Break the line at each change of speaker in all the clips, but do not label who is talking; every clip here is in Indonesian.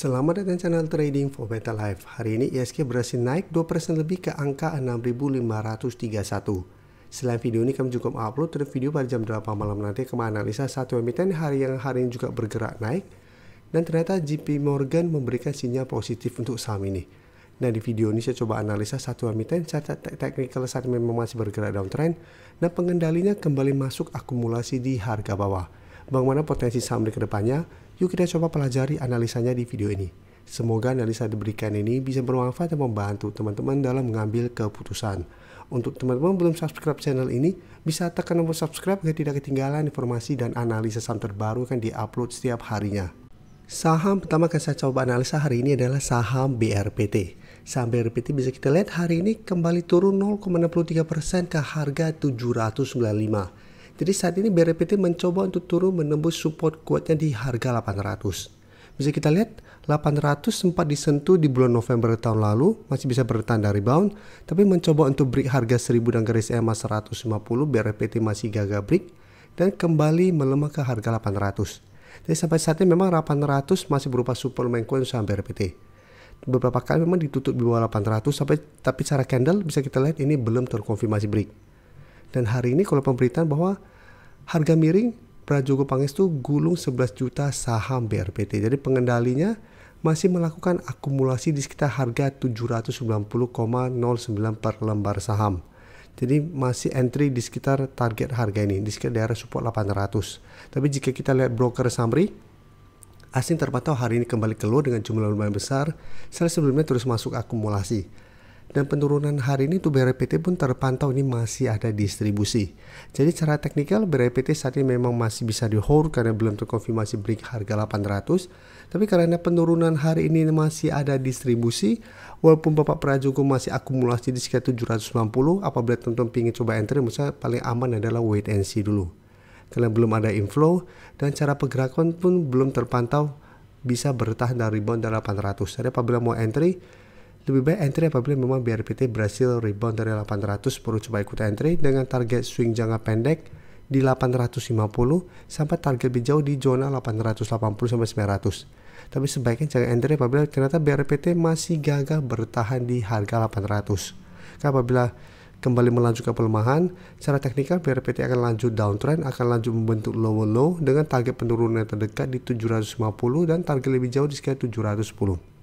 Selamat datang channel Trading for Better Life. Hari ini ISG berhasil naik 2% lebih ke angka 6.531. Selain video ini kami juga upload video pada jam 8 malam nanti kami analisa satu emiten hari ini juga bergerak naik. Dan ternyata JP Morgan memberikan sinyal positif untuk saham ini. Nah, di video ini saya coba analisa satu emiten secara teknikal saat memang masih bergerak downtrend dan pengendalinya kembali masuk akumulasi di harga bawah. Bagaimana potensi saham di kedepannya? Yuk kita coba pelajari analisanya di video ini. Semoga analisa diberikan ini bisa bermanfaat dan membantu teman-teman dalam mengambil keputusan. Untuk teman-teman belum subscribe channel ini, bisa tekan tombol subscribe agar tidak ketinggalan informasi dan analisa saham terbaru yang diupload setiap harinya. Saham pertama yang saya coba analisa hari ini adalah saham BRPT. Saham BRPT bisa kita lihat hari ini kembali turun 0,63% ke harga 795. Jadi saat ini BRPT mencoba untuk turun menembus support kuatnya di harga 800. Bisa kita lihat 800 sempat disentuh di bulan November tahun lalu, masih bisa bertahan dari rebound, tapi mencoba untuk break harga 1000 dan garis EMA 150, BRPT masih gagal break dan kembali melemah ke harga 800. Jadi sampai saat ini memang 800 masih berupa support lumayan kuat saham BRPT. Beberapa kali memang ditutup di bawah 800 tapi secara candle bisa kita lihat ini belum terkonfirmasi break. Dan hari ini kalau pemberitaan bahwa harga miring Prajogo Pangestu gulung 11 juta saham BRPT. Jadi pengendalinya masih melakukan akumulasi di sekitar harga 790,09 per lembar saham. Jadi masih entry di sekitar target harga ini, di sekitar daerah support 800. Tapi jika kita lihat broker summary, asing terpantau hari ini kembali keluar dengan jumlah lumayan besar, setelah sebelumnya terus masuk akumulasi. Dan penurunan hari ini tuh BRPT pun terpantau ini masih ada distribusi. Jadi secara teknikal BRPT saat ini memang masih bisa di hold karena belum terkonfirmasi break harga 800. Tapi karena penurunan hari ini masih ada distribusi, walaupun Bapak Prajogo masih akumulasi di sekitar 790, apabila teman-teman ingin coba entry, misalnya paling aman adalah wait and see dulu. Karena belum ada inflow dan cara pergerakan pun belum terpantau bisa bertahan dari rebound dari 800. Jadi apabila mau entry, lebih baik entry apabila memang BRPT berhasil rebound dari 800, perlu coba ikut entry dengan target swing jangka pendek di 850 sampai target lebih jauh di zona 880 sampai 900. Tapi sebaiknya jangan entry apabila ternyata BRPT masih gagal bertahan di harga 800. Karena apabila kembali melanjutkan pelemahan, secara teknikal BRPT akan lanjut downtrend, akan lanjut membentuk lower low dengan target penurunan terdekat di 750 dan target lebih jauh di sekitar 710.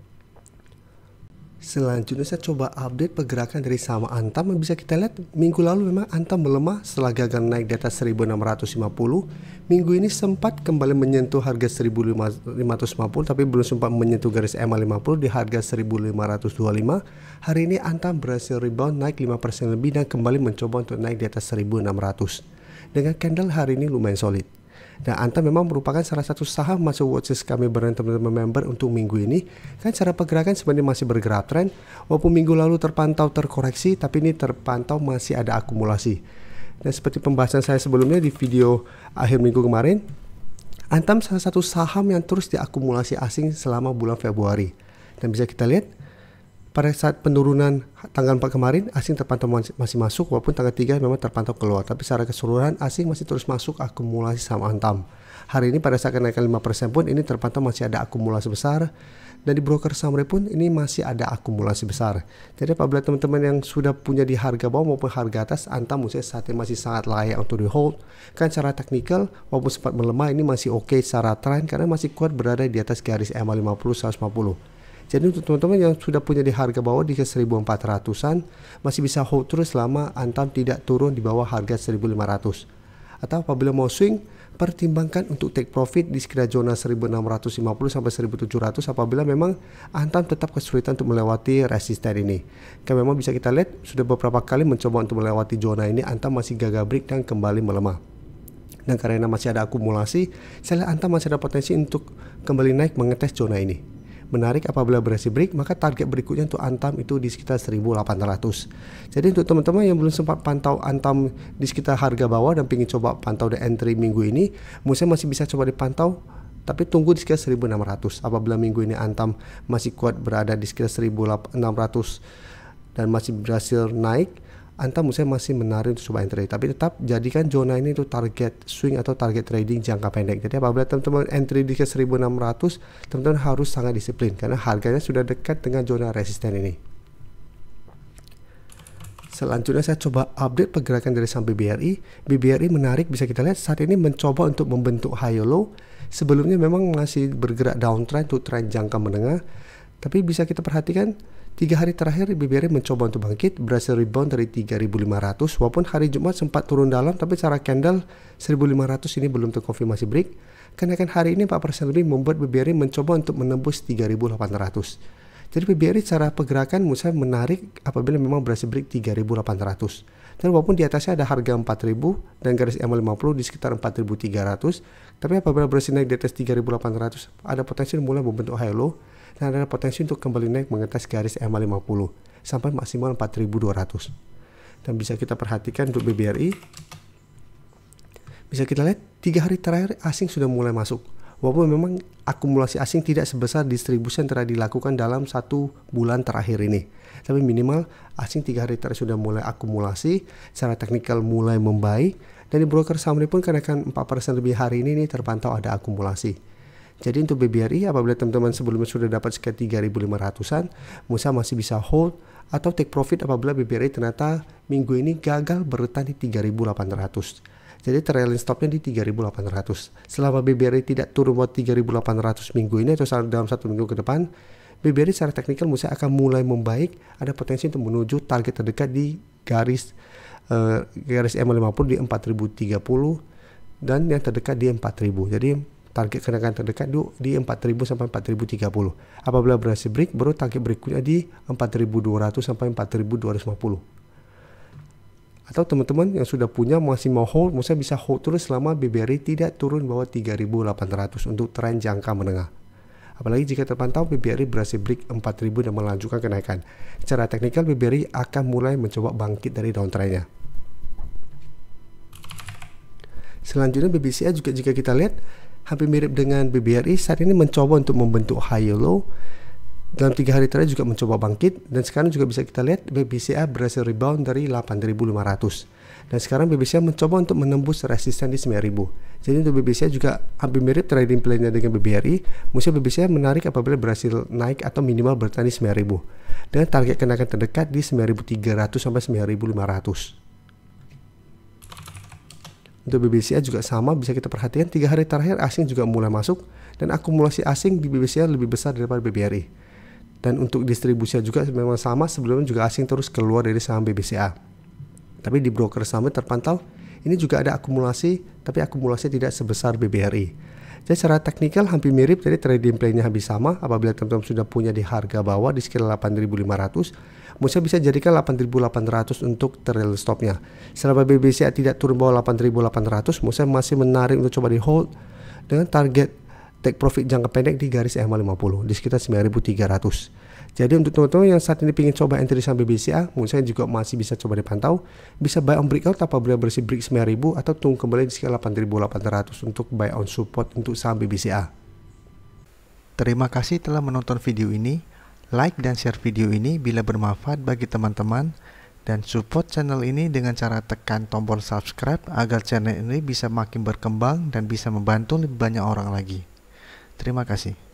Selanjutnya saya coba update pergerakan dari saham Antam. Bisa kita lihat minggu lalu memang Antam melemah setelah gagal naik di atas 1650. Minggu ini sempat kembali menyentuh harga 1550 tapi belum sempat menyentuh garis EMA 50 di harga 1525. Hari ini Antam berhasil rebound naik 5% lebih dan kembali mencoba untuk naik di atas 1600. Dengan candle hari ini lumayan solid. Dan Antam memang merupakan salah satu saham masuk watchlist kami bareng teman-teman member untuk minggu ini. Kan cara pergerakan sebenarnya masih bergerak tren. Walaupun minggu lalu terpantau terkoreksi, tapi ini terpantau masih ada akumulasi. Dan seperti pembahasan saya sebelumnya di video akhir minggu kemarin, Antam salah satu saham yang terus diakumulasi asing selama bulan Februari. Dan bisa kita lihat pada saat penurunan tanggal 4 kemarin, asing terpantau masih masuk, walaupun tanggal 3 memang terpantau keluar. Tapi secara keseluruhan, asing masih terus masuk akumulasi saham Antam. Hari ini pada saat kenaikan 5% pun, ini terpantau masih ada akumulasi besar. Dan di broker summary pun, ini masih ada akumulasi besar. Jadi apabila teman-teman yang sudah punya di harga bawah maupun harga atas, Antam menurut saya saat ini masih sangat layak untuk di hold. Kan secara teknikal, walaupun sempat melemah, ini masih oke secara tren, karena masih kuat berada di atas garis EMA 50 150. Jadi untuk teman-teman yang sudah punya di harga bawah di 1400-an masih bisa hold terus selama Antam tidak turun di bawah harga 1500. Atau apabila mau swing, pertimbangkan untuk take profit di sekitar zona 1650 sampai 1700 apabila memang Antam tetap kesulitan untuk melewati resisten ini. Karena memang bisa kita lihat sudah beberapa kali mencoba untuk melewati zona ini, Antam masih gagal break dan kembali melemah. Dan karena masih ada akumulasi, saya lihat Antam masih ada potensi untuk kembali naik mengetes zona ini. Menarik apabila berhasil break, maka target berikutnya untuk Antam itu di sekitar 1800. Jadi untuk teman-teman yang belum sempat pantau Antam di sekitar harga bawah dan ingin coba pantau the entry minggu ini, mungkin masih bisa coba dipantau, tapi tunggu di sekitar 1600. Apabila minggu ini Antam masih kuat berada di sekitar 1600 dan masih berhasil naik, Anda masih menarik untuk coba entry, tapi tetap jadikan zona ini untuk target swing atau target trading jangka pendek. Jadi apabila teman-teman entry di ke 1600, teman-teman harus sangat disiplin karena harganya sudah dekat dengan zona resisten ini. Selanjutnya saya coba update pergerakan dari saham BBRI. BBRI menarik, bisa kita lihat saat ini mencoba untuk membentuk high low. Sebelumnya memang masih bergerak downtrend untuk tren jangka menengah, tapi bisa kita perhatikan 3 hari terakhir BBRI mencoba untuk bangkit, berhasil rebound dari 3.500, walaupun hari Jumat sempat turun dalam, tapi secara candle 1.500 ini belum terkonfirmasi break. Kenaikan hari ini 4% lebih membuat BBRI mencoba untuk menembus 3.800. Jadi BBRI secara pergerakan menurut saya menarik apabila memang berhasil break 3.800. Dan walaupun di atasnya ada harga 4.000 dan garis EMA50 di sekitar 4.300, tapi apabila berhasil naik di atas 3.800, ada potensi mulai membentuk high low dan ada potensi untuk kembali naik mengetes garis EMA50 sampai maksimal 4.200. Dan bisa kita perhatikan untuk BBRI, bisa kita lihat 3 hari terakhir asing sudah mulai masuk. Walaupun memang akumulasi asing tidak sebesar distribusi yang telah dilakukan dalam 1 bulan terakhir ini, tapi minimal asing 3 hari terakhir sudah mulai akumulasi, secara teknikal mulai membaik, dan di broker saham ini pun kenaikan 4% lebih hari ini terpantau ada akumulasi. Jadi untuk BBRI apabila teman-teman sebelumnya sudah dapat sekitar 3.500-an, Musa masih bisa hold atau take profit apabila BBRI ternyata minggu ini gagal bertahan di 3.800. Jadi trailing stopnya di 3.800. Selama BBRI tidak turun buat 3.800 minggu ini atau dalam 1 minggu ke depan, BBRI secara teknikal Musa akan mulai membaik, ada potensi untuk menuju target terdekat di garis EMA50 di 4.030 dan yang terdekat di 4.000. Jadi target kenaikan terdekat di 4.000 sampai 4.030. Apabila berhasil break, baru target berikutnya di 4.200 sampai 4.250. Atau teman-teman yang sudah punya masih mau hold, maksudnya bisa hold terus selama BBRI tidak turun bawah 3.800 untuk tren jangka menengah. Apalagi jika terpantau BBRI berhasil break 4.000 dan melanjutkan kenaikan. Secara teknikal BBRI akan mulai mencoba bangkit dari downtrendnya. Selanjutnya BBCA juga jika kita lihat hampir mirip dengan BBRI, saat ini mencoba untuk membentuk high low. Dalam 3 hari terakhir juga mencoba bangkit, dan sekarang juga bisa kita lihat BBCA berhasil rebound dari 8.500. Dan sekarang BBCA mencoba untuk menembus resisten di 9.000. Jadi untuk BBCA juga hampir mirip trading plan-nya dengan BBRI. Maksudnya BBCA menarik apabila berhasil naik atau minimal bertahan di 9.000. Dengan target kenaikan terdekat di 9.300 sampai 9.500. Untuk BBCA juga sama, bisa kita perhatikan 3 hari terakhir asing juga mulai masuk dan akumulasi asing di BBCA lebih besar daripada BBRI. Dan untuk distribusi juga memang sama, sebelumnya juga asing terus keluar dari saham BBCA. Tapi di broker saham terpantau ini juga ada akumulasi, tapi akumulasi tidak sebesar BBRI. Jadi secara teknikal hampir mirip, jadi trading plan-nya habis sama. Apabila teman-teman sudah punya di harga bawah di sekitar 8.500, Musa bisa jadikan 8.800 untuk trailing stopnya. Selama BBCA tidak turun bawah 8.800, Musa masih menarik untuk coba di hold dengan target take profit jangka pendek di garis EMA50 di sekitar 9.300. Jadi untuk teman-teman yang saat ini ingin coba entry saham BBCA, menurut saya juga masih bisa coba dipantau. Bisa buy on breakout apabila bersih break 9.000 atau tunggu kembali di sekitar 8.800 untuk buy on support untuk saham BBCA.
Terima kasih telah menonton video ini. Like dan share video ini bila bermanfaat bagi teman-teman, dan support channel ini dengan cara tekan tombol subscribe agar channel ini bisa makin berkembang dan bisa membantu lebih banyak orang lagi. Terima kasih.